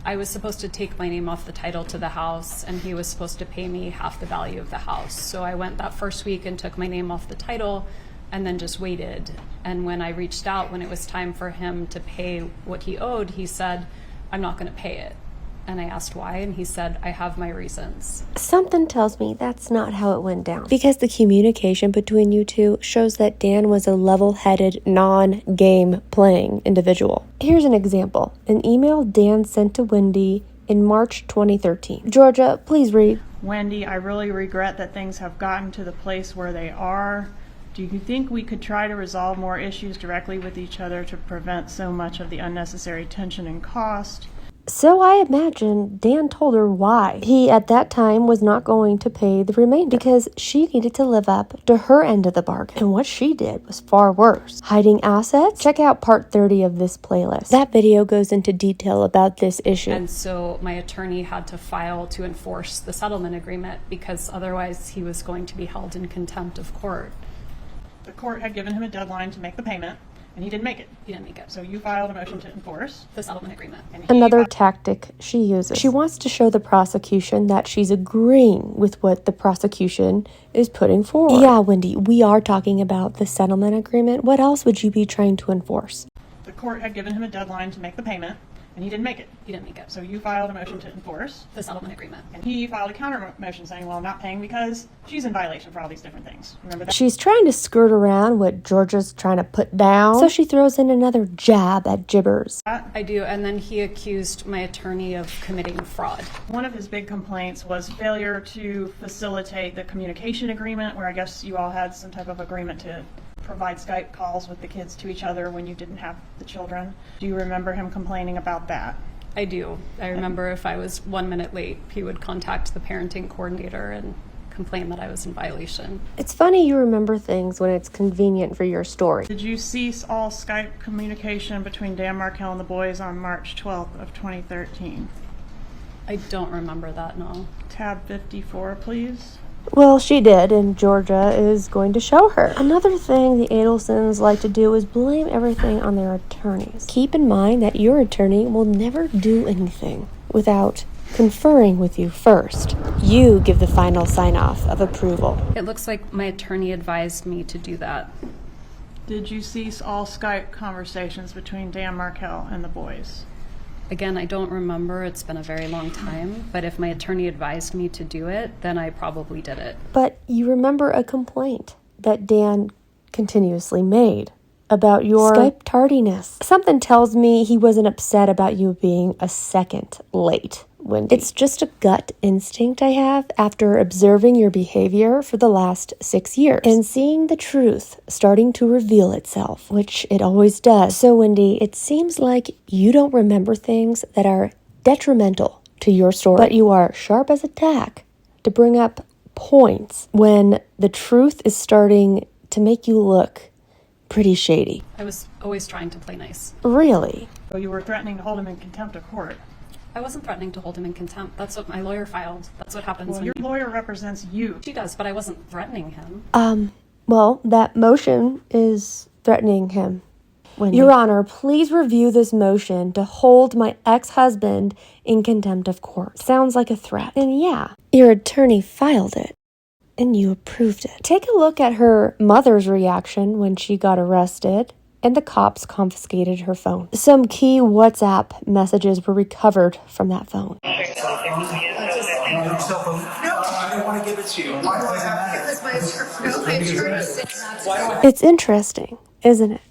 I was supposed to take my name off the title to the house, and he was supposed to pay me half the value of the house. So I went that first week and took my name off the title and then just waited. And when I reached out, when it was time for him to pay what he owed, he said, "I'm not going to pay it." And I asked why, and he said, "I have my reasons." Something tells me that's not how it went down, because the communication between you two shows that Dan was a level-headed, non-game playing individual. Here's an example. An email Dan sent to Wendi in March 2013. Georgia, please read. Wendi, I really regret that things have gotten to the place where they are. Do you think we could try to resolve more issues directly with each other to prevent so much of the unnecessary tension and cost? So I imagine Dan told her why he at that time was not going to pay the remainder, because she needed to live up to her end of the bargain. And what she did was far worse. Hiding assets? Check out part 30 of this playlist. That video goes into detail about this issue. And so my attorney had to file to enforce the settlement agreement, because otherwise he was going to be held in contempt of court. The court had given him a deadline to make the payment, and he didn't make it. He didn't make it. So you filed a motion to enforce The settlement agreement. and he Another filed- tactic she uses. She wants to show the prosecution that she's agreeing with what the prosecution is putting forward. Yeah, Wendi, we are talking about the settlement agreement. What else would you be trying to enforce? The court had given him a deadline to make the payment, and he didn't make it. He didn't make it. So you filed a motion to enforce, The settlement agreement. and he filed a counter motion saying, well, I'm not paying because she's in violation for all these different things. Remember that? She's trying to skirt around what Georgia's trying to put down, so she throws in another jab at gibbers. I do, and then he accused my attorney of committing fraud. One of his big complaints was failure to facilitate the communication agreement, where I guess you all had some type of agreement to provide Skype calls with the kids to each other when you didn't have the children. Do you remember him complaining about that? I do. I remember if I was 1 minute late, he would contact the parenting coordinator and complain that I was in violation. It's funny you remember things when it's convenient for your story. Did you cease all Skype communication between Dan Markell and the boys on March 12th of 2013? I don't remember that, no. Tab 54, please. Well, she did, and Georgia is going to show her. Another thing the Adelsons like to do is blame everything on their attorneys. Keep in mind that your attorney will never do anything without conferring with you first. You give the final sign-off of approval. It looks like my attorney advised me to do that. Did you cease all Skype conversations between Dan Markell and the boys? Again, I don't remember. It's been a very long time. But if my attorney advised me to do it, then I probably did it. But you remember a complaint that Dan continuously made about your Skype tardiness. Something tells me he wasn't upset about you being a second late, Wendi. It's just a gut instinct I have after observing your behavior for the last 6 years and seeing the truth starting to reveal itself, which it always does. So, Wendi, it seems like you don't remember things that are detrimental to your story, but you are sharp as a tack to bring up points when the truth is starting to make you look pretty shady. I was always trying to play nice. Really? So you were threatening to hold him in contempt of court. I wasn't threatening to hold him in contempt. That's what my lawyer filed. That's what happens Well, when your lawyer represents you. She does, but I wasn't threatening him. Well, that motion is threatening him. Wendi. Your Honor, please review this motion to hold my ex-husband in contempt of court. Sounds like a threat. And yeah, your attorney filed it, and you approved it. Take a look at her mother's reaction when she got arrested and the cops confiscated her phone. Some key WhatsApp messages were recovered from that phone. No, I didn't want to give it to you. Why do I have to? It's interesting, isn't it?